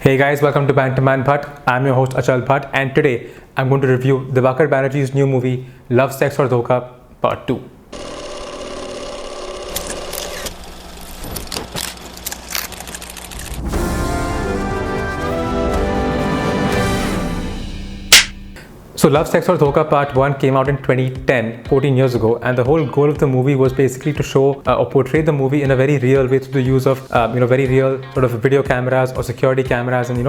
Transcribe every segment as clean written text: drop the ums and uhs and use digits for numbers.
Hey guys, welcome to Banter Man Bhatt. I'm your host Achal Bhatt, and today I'm going to review Dhokha Banerjee's new movie Love, Sex or Dhokha Part 2. So Love, Sex or Dhokha Part 1 came out in 2010, 14 years ago, and the whole goal of the movie was basically to show or portray the movie in a very real way through the use of very real sort of video cameras or security cameras and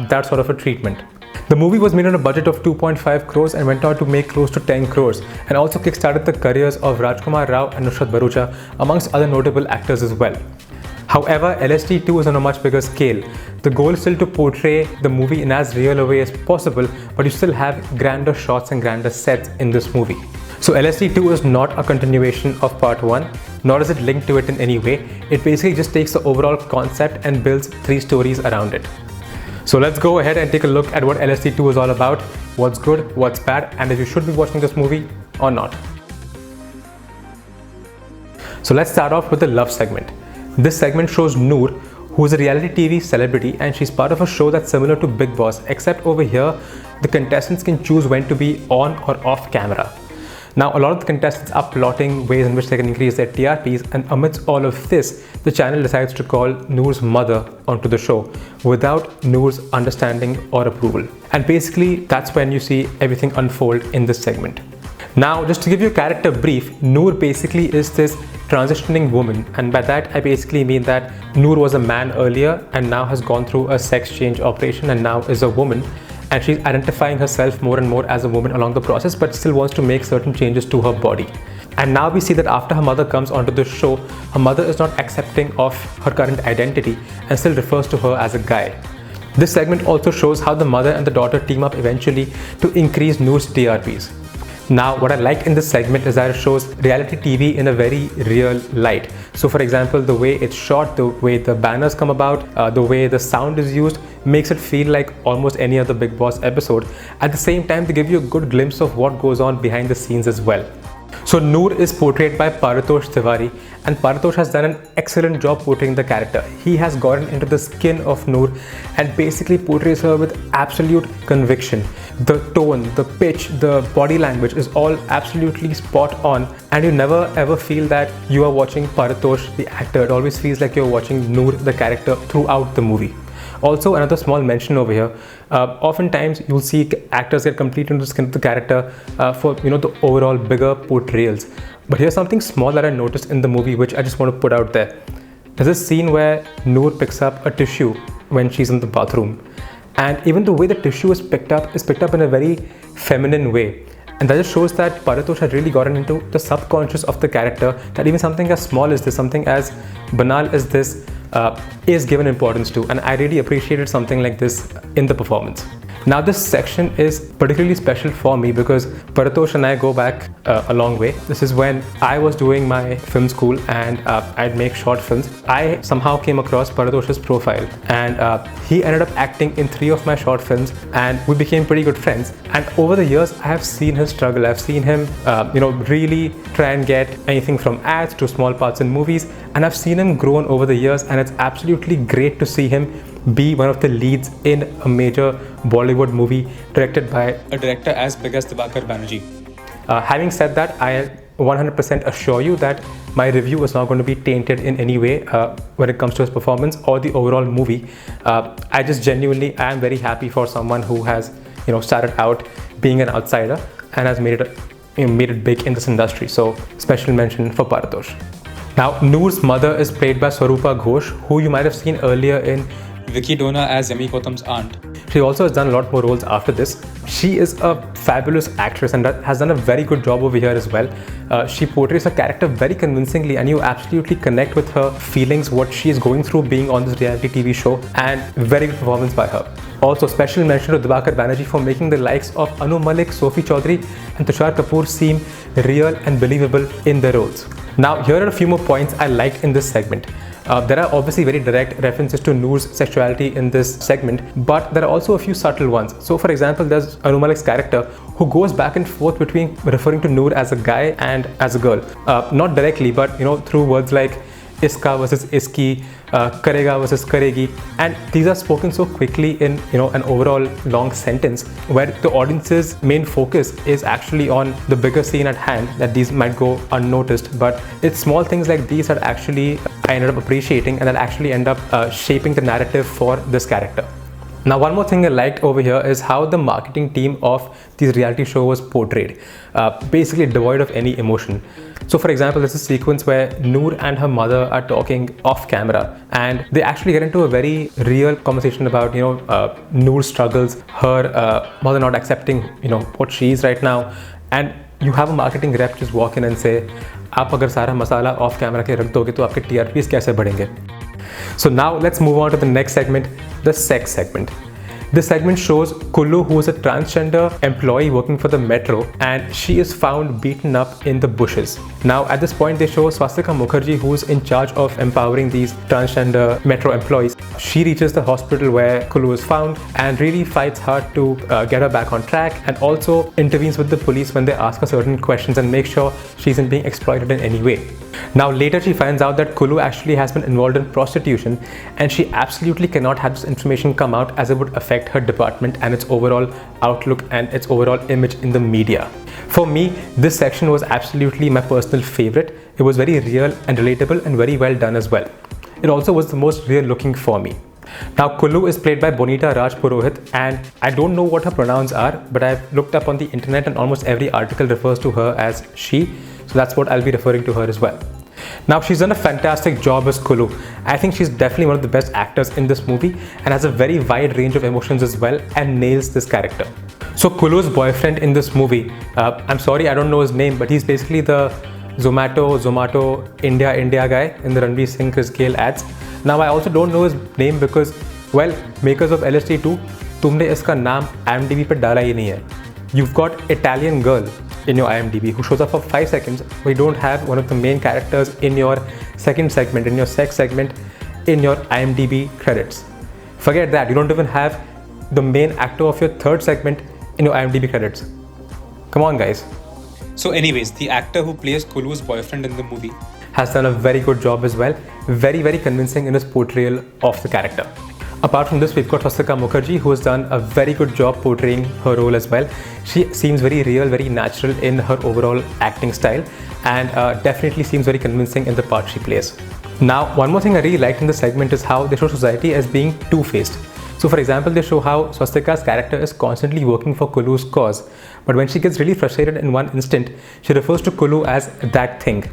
that sort of a treatment. The movie was made on a budget of 2.5 crores and went on to make close to 10 crores and also kickstarted the careers of Rajkumar Rao and Nusrat Bharucha amongst other notable actors as well. However, LSD 2 is on a much bigger scale. The goal is still to portray the movie in as real a way as possible, but you still have grander shots and grander sets in this movie. So LSD 2 is not a continuation of Part 1, nor is it linked to it in any way. It basically just takes the overall concept and builds 3 stories around it. So let's go ahead and take a look at what LSD 2 is all about, what's good, what's bad, and if you should be watching this movie or not. So let's start off with the love segment. This segment shows Noor, who is a reality TV celebrity, and she's part of a show that's similar to Bigg Boss, except over here, the contestants can choose when to be on or off camera. Now, a lot of the contestants are plotting ways in which they can increase their TRPs, and amidst all of this, the channel decides to call Noor's mother onto the show without Noor's understanding or approval. And basically, that's when you see everything unfold in this segment. Now, just to give you a character brief, Noor basically is this transitioning woman, and by that I basically mean that Noor was a man earlier and now has gone through a sex change operation and now is a woman, and she's identifying herself more and more as a woman along the process, but still wants to make certain changes to her body. And now we see that after her mother comes onto the show, her mother is not accepting of her current identity and still refers to her as a guy. This segment also shows how the mother and the daughter team up eventually to increase Noor's TRPs. Now, what I like in this segment is that it shows reality TV in a very real light. So for example, the way it's shot, the way the banners come about, the way the sound is used makes it feel like almost any other Bigg Boss episode. At the same time, they give you a good glimpse of what goes on behind the scenes as well. So Noor is portrayed by Paritosh Tiwari, and Paritosh has done an excellent job portraying the character. He has gotten into the skin of Noor and basically portrays her with absolute conviction. The tone, the pitch, the body language is all absolutely spot on, and you never ever feel that you are watching Paritosh the actor. It always feels like you're watching Noor the character throughout the movie. Also, another small mention over here, oftentimes you'll see actors get completely into the skin of the character for the overall bigger portrayals. But here's something small that I noticed in the movie which I just want to put out there. There's a scene where Noor picks up a tissue when she's in the bathroom, and even the way the tissue is picked up in a very feminine way. And that just shows that Paritosh had really gotten into the subconscious of the character, that even something as small as this, something as banal as this, is given importance to, and I really appreciated something like this in the performance. Now, this section is particularly special for me because Paritosh and I go back a long way. This is when I was doing my film school and I'd make short films. I somehow came across Paritosh's profile, and he ended up acting in 3 of my short films, and we became pretty good friends. And over the years, I have seen his struggle. I've seen him, really try and get anything from ads to small parts in movies, and I've seen him grow over the years, and it's absolutely great to see him be one of the leads in a major Bollywood movie directed by a director as big as Dhokha Banerjee. Having said that, I 100% assure you that my review is not going to be tainted in any way when it comes to his performance or the overall movie. I just genuinely am very happy for someone who has started out being an outsider and has made it big in this industry. So special mention for Paritosh. Now, Noor's mother is played by Swarupa Ghosh, who you might have seen earlier in Vicky Dona as Yami Gautam's aunt. She also has done a lot more roles after this. She is a fabulous actress and has done a very good job over here as well. She portrays her character very convincingly, and you absolutely connect with her feelings, what she is going through being on this reality TV show, and very good performance by her. Also, special mention to Dhokha Banerjee for making the likes of Anu Malik, Sophie Chaudhary and Tushar Kapoor seem real and believable in their roles. Now, here are a few more points I like in this segment. There are obviously very direct references to Noor's sexuality in this segment, but there are also a few subtle ones. So for example, there's Anu Malik's character who goes back and forth between referring to Noor as a guy and as a girl. Not directly, but through words like iska versus iski, karega versus karegi, and these are spoken so quickly in an overall long sentence where the audience's main focus is actually on the bigger scene at hand, that these might go unnoticed, but it's small things like these that actually I ended up appreciating and that actually end up shaping the narrative for this character. Now, one more thing I liked over here is how the marketing team of this reality show was portrayed, basically devoid of any emotion. So for example, there's a sequence where Noor and her mother are talking off camera, and they actually get into a very real conversation about Noor's struggles, her mother not accepting what she is right now, and you have a marketing rep just walk in and say, "आप अगर सारा मसाला off camera के रख दोगे तो आपके TRPs कैसे बढ़ेंगे?" So now let's move on to the next segment, the sex segment. This segment shows Kullu, who is a transgender employee working for the metro, and she is found beaten up in the bushes. Now at this point they show Swastika Mukherjee, who is in charge of empowering these transgender metro employees. She reaches the hospital where Kullu is found and really fights hard to get her back on track, and also intervenes with the police when they ask her certain questions and make sure she isn't being exploited in any way. Now later she finds out that Kullu actually has been involved in prostitution, and she absolutely cannot have this information come out as it would affect her department and its overall outlook and its overall image in the media. For me, this section was absolutely my personal favorite. It was very real and relatable and very well done as well. It also was the most real looking for me. Now Kullu is played by Bonita Rajpurohit, and I don't know what her pronouns are, but I've looked up on the internet and almost every article refers to her as she, so that's what I'll be referring to her as well. Now she's done a fantastic job as Kullu. I think she's definitely one of the best actors in this movie and has a very wide range of emotions as well, and nails this character. So Kullu's boyfriend in this movie, I'm sorry I don't know his name, but he's basically the Zomato India guy in the Ranveer Singh Chris Gayle ads. Now I also don't know his name because, well, makers of LSD 2, तुमने इसका नाम IMDb पे डाला ही नहीं है. You've got Italian girl in your IMDb who shows up for 5 seconds, but you don't have one of the main characters in your second segment, in your sex segment, in your IMDb credits. Forget that, you don't even have the main actor of your third segment in your IMDb credits. Come on guys. So anyways, the actor who plays Kullu's boyfriend in the movie has done a very good job as well. Very convincing in his portrayal of the character. Apart from this, we've got Swastika Mukherjee, who has done a very good job portraying her role as well. She seems very real, very natural in her overall acting style, and definitely seems very convincing in the part she plays. Now, one more thing I really liked in this segment is how they show society as being two-faced. So for example, they show how Swastika's character is constantly working for Kullu's cause, but when she gets really frustrated in one instant, she refers to Kullu as that thing.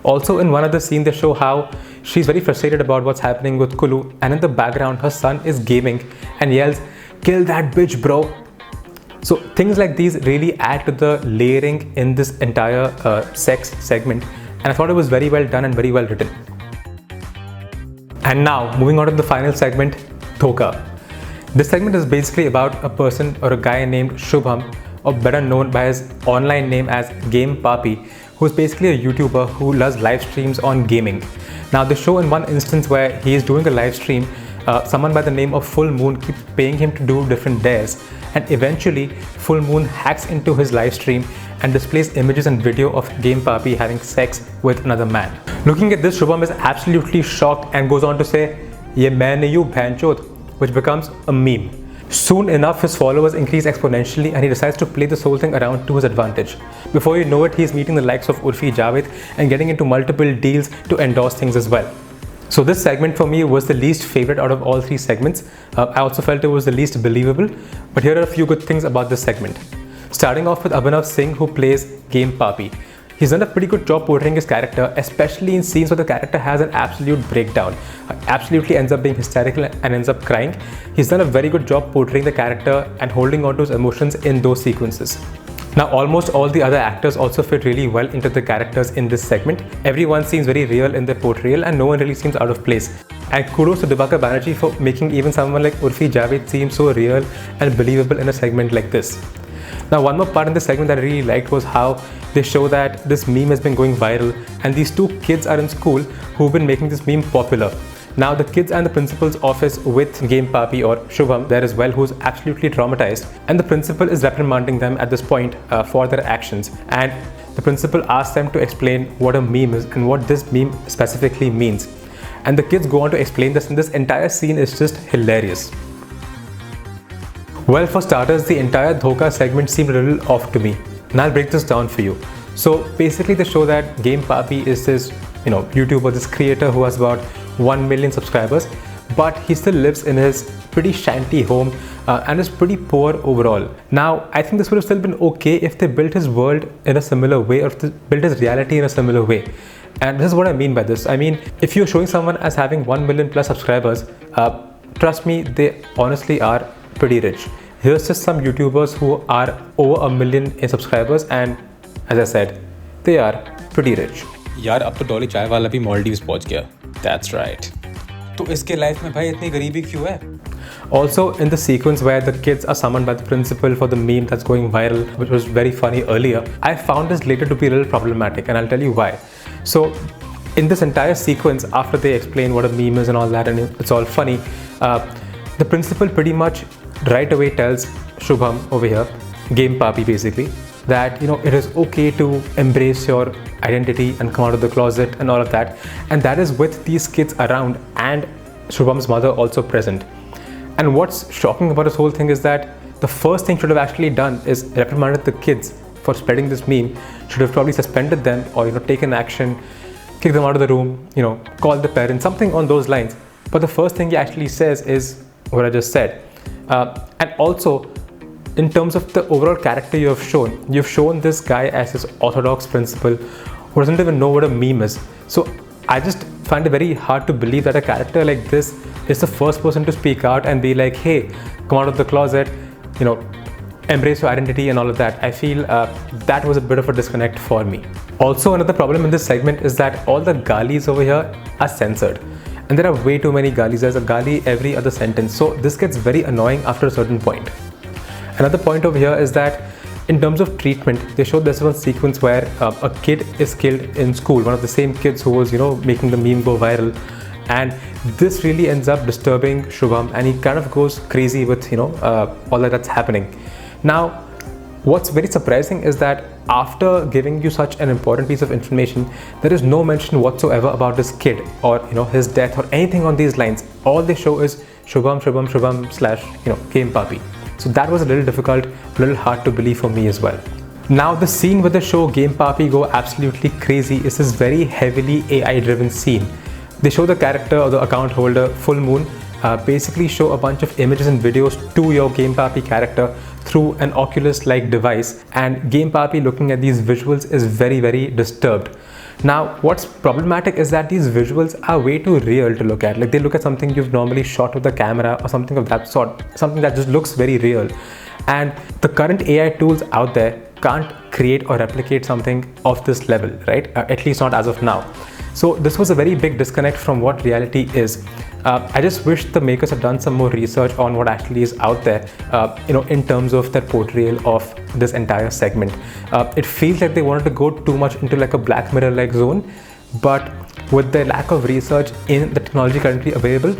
Also in one other scene, they show how she's very frustrated about what's happening with Kullu, and in the background her son is gaming and yells, "Kill that bitch, bro." So things like these really add to the layering in this entire sex segment, and I thought it was very well done and very well written. And now moving on to the final segment, Dhokha. This segment is basically about a person or a guy named Shubham, or better known by his online name as Game Papi, who's basically a YouTuber who does live streams on gaming. Now they show in one instance where he is doing a live stream, someone by the name of Full Moon keeps paying him to do different dares, and eventually Full Moon hacks into his live stream and displays images and video of Game Papi having sex with another man. Looking at this, Shubham is absolutely shocked and goes on to say, "Ye main nahi hu bhanchod," which becomes a meme. Soon enough, his followers increase exponentially and he decides to play this whole thing around to his advantage. Before you know it, he's meeting the likes of Urfi Javed and getting into multiple deals to endorse things as well. So this segment for me was the least favorite out of all three segments. I also felt it was the least believable, but here are a few good things about this segment. Starting off with Abhinav Singh, who plays Game Papi. He's done a pretty good job portraying his character, especially in scenes where the character has an absolute breakdown, absolutely ends up being hysterical and ends up crying. He's done a very good job portraying the character and holding on to his emotions in those sequences. Now, almost all the other actors also fit really well into the characters in this segment. Everyone seems very real in their portrayal and no one really seems out of place. And kudos to Divakar Banerjee for making even someone like Urfi Javed seem so real and believable in a segment like this. Now, one more part in this segment that I really liked was how they show that this meme has been going viral and these two kids are in school who've been making this meme popular. Now the kids and the principal's office with Game Papi or Shubham there as well, who's absolutely traumatized, and the principal is reprimanding them at this point for their actions, and the principal asks them to explain what a meme is and what this meme specifically means. And the kids go on to explain this, and this entire scene is just hilarious. Well, for starters, the entire Dhokha segment seemed a little off to me, and I'll break this down for you. So basically, they show that Game Papi is this, YouTuber, this creator who has about 1 million subscribers, but he still lives in his pretty shanty home and is pretty poor overall. Now, I think this would have still been okay if they built his world in a similar way, or if they built his reality in a similar way. And this is what I mean by this. I mean, if you're showing someone as having 1 million plus subscribers, trust me, they honestly are pretty rich. Here's just some YouTubers who are over 1 million in subscribers, and as I said, they are pretty rich. यार अब तो डॉली चाय वाला भी मालदीव्स पहुंच गया. That's right. तो इसके लाइफ में भाई इतनी गरीबी क्यों है? Also, in the sequence where the kids are summoned by the principal for the meme that's going viral, which was very funny earlier, I found this later to be a little problematic, and I'll tell you why. So, in this entire sequence, after they explain what a meme is and all that, and it's all funny, the principal pretty much right away tells Shubham over here, Game Papi basically, that it is okay to embrace your identity and come out of the closet and all of that, and that is with these kids around and Shubham's mother also present. And what's shocking about this whole thing is that the first thing should have actually done is reprimanded the kids for spreading this meme, should have probably suspended them or taken action, kick them out of the room, call the parents, something on those lines. But the first thing he actually says is what I just said. And also, in terms of the overall character you've shown this guy as this orthodox principal who doesn't even know what a meme is. So I just find it very hard to believe that a character like this is the first person to speak out and be like, hey, come out of the closet, embrace your identity and all of that. I feel that was a bit of a disconnect for me. Also, another problem in this segment is that all the galis over here are censored. And there are way too many galis. There's a gali every other sentence. So this gets very annoying after a certain point. Another point over here is that in terms of treatment, they showed this one sequence where a kid is killed in school, one of the same kids who was, making the meme go viral. And this really ends up disturbing Shubham, and he kind of goes crazy with, all that's happening. Now, what's very surprising is that after giving you such an important piece of information, there is no mention whatsoever about this kid or, his death or anything on these lines. All they show is Shubham / Game Papi. So that was a little difficult, a little hard to believe for me as well. Now, the scene where the show Game Papi go absolutely crazy is this very heavily AI driven scene. They show the character or the account holder, Full Moon, basically show a bunch of images and videos to your Game Papi character through an Oculus-like device, and Game Papi looking at these visuals is very, very disturbed. Now, what's problematic is that these visuals are way too real to look at. Like, they look at something you've normally shot with a camera or something of that sort, something that just looks very real. And the current AI tools out there can't create or replicate something of this level, right? At least not as of now. So this was a very big disconnect from what reality is. I just wish the makers had done some more research on what actually is out there, in terms of their portrayal of this entire segment. It feels like they wanted to go too much into like a Black Mirror-like zone, but with the lack of research in the technology currently available,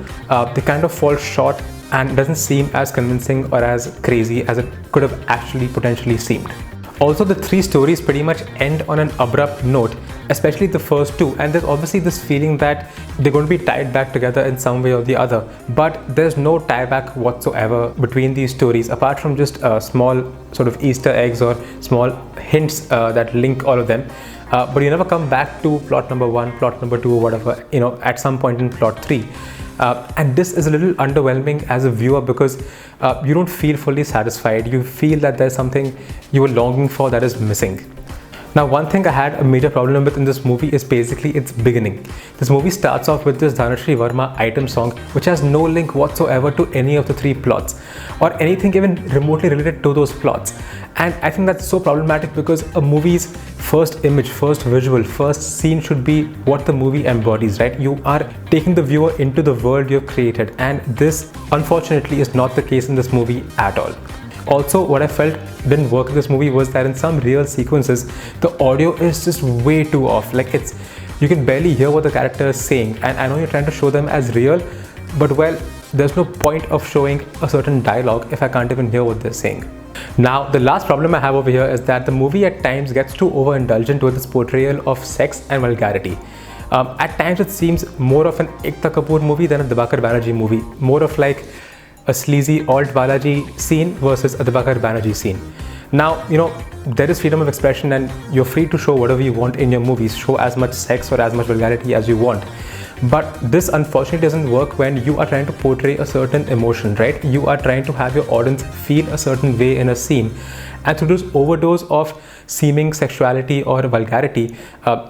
they kind of fall short and doesn't seem as convincing or as crazy as it could have actually potentially seemed. Also, the three stories pretty much end on an abrupt note, especially the first two, and there's obviously this feeling that they're going to be tied back together in some way or the other, but there's no tie back whatsoever between these stories apart from just small sort of Easter eggs or small hints that link all of them, but you never come back to plot number 1, plot number 2, or whatever, at some point in plot 3. And this is a little underwhelming as a viewer because you don't feel fully satisfied. You feel that there's something you were longing for that is missing. Now, one thing I had a major problem with in this movie is basically its beginning. This movie starts off with this Dhanashree Verma item song, which has no link whatsoever to any of the three plots or anything even remotely related to those plots. And I think that's so problematic because a movie's first image, first visual, first scene should be what the movie embodies, right? You are taking the viewer into the world you've created, and this unfortunately is not the case in this movie at all. Also, what I felt didn't work in this movie was that in some real sequences, the audio is just way too off. Like, you can barely hear what the character is saying. And I know you're trying to show them as real, but well, there's no point of showing a certain dialogue if I can't even hear what they're saying. Now, the last problem I have over here is that the movie at times gets too overindulgent with its portrayal of sex and vulgarity. At times it seems more of an Ekta Kapoor movie than a Dibakar Banerjee movie, more of like a sleazy alt Balaji scene versus a Dibakar Banerjee scene. Now, there is freedom of expression and you're free to show whatever you want in your movies, show as much sex or as much vulgarity as you want. But this unfortunately doesn't work when you are trying to portray a certain emotion, right? You are trying to have your audience feel a certain way in a scene. And through this overdose of seeming sexuality or vulgarity,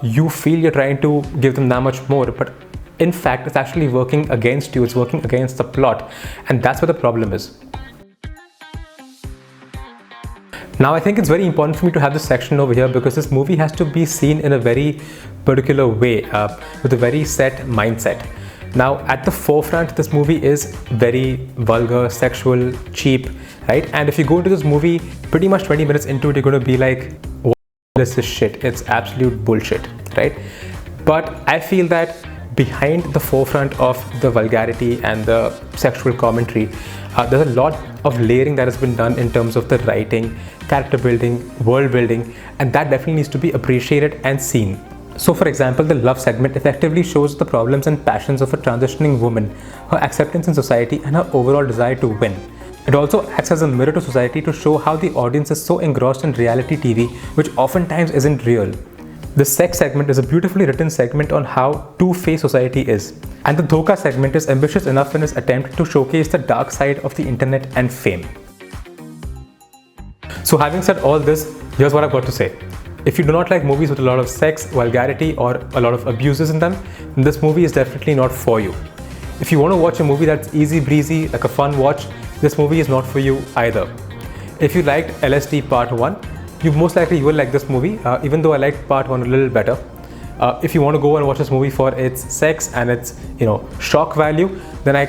you feel you're trying to give them that much more. But in fact, it's actually working against you. It's working against the plot. And that's where the problem is. Now, I think it's very important for me to have this section over here because this movie has to be seen in a very particular way, with a very set mindset. Now, at the forefront, this movie is very vulgar, sexual, cheap, right? And if you go into this movie, pretty much 20 minutes into it, you're going to be like, what is this shit? It's absolute bullshit, right? But I feel that behind the forefront of the vulgarity and the sexual commentary, there's a lot of layering that has been done in terms of the writing, character building, world building, and that definitely needs to be appreciated and seen. So for example, the love segment effectively shows the problems and passions of a transitioning woman, her acceptance in society and her overall desire to win. It also acts as a mirror to society to show how the audience is so engrossed in reality TV, which oftentimes isn't real. The sex segment is a beautifully written segment on how two-faced society is. And the Dhokha segment is ambitious enough in its attempt to showcase the dark side of the internet and fame. So having said all this, here's what I've got to say. If you do not like movies with a lot of sex, vulgarity or a lot of abuses in them, then this movie is definitely not for you. If you want to watch a movie that's easy breezy, like a fun watch, this movie is not for you either. If you liked LSD Part 1, you most likely will like this movie, even though I liked Part 1 a little better. If you want to go and watch this movie for its sex and its shock value, then I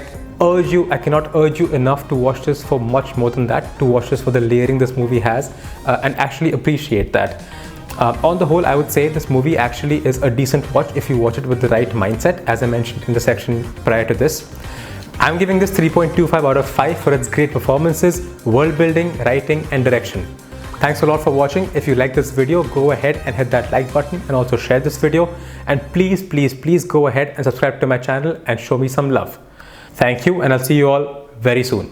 cannot urge you enough to watch this for much more than that, to watch this for the layering this movie has and actually appreciate that. On the whole, I would say this movie actually is a decent watch if you watch it with the right mindset, as I mentioned in the section prior to this. I'm giving this 3.25 out of 5 for its great performances, world building, writing and direction. Thanks a lot for watching. If you like this video, go ahead and hit that like button and also share this video. And please go ahead and subscribe to my channel and show me some love. Thank you, and I'll see you all very soon.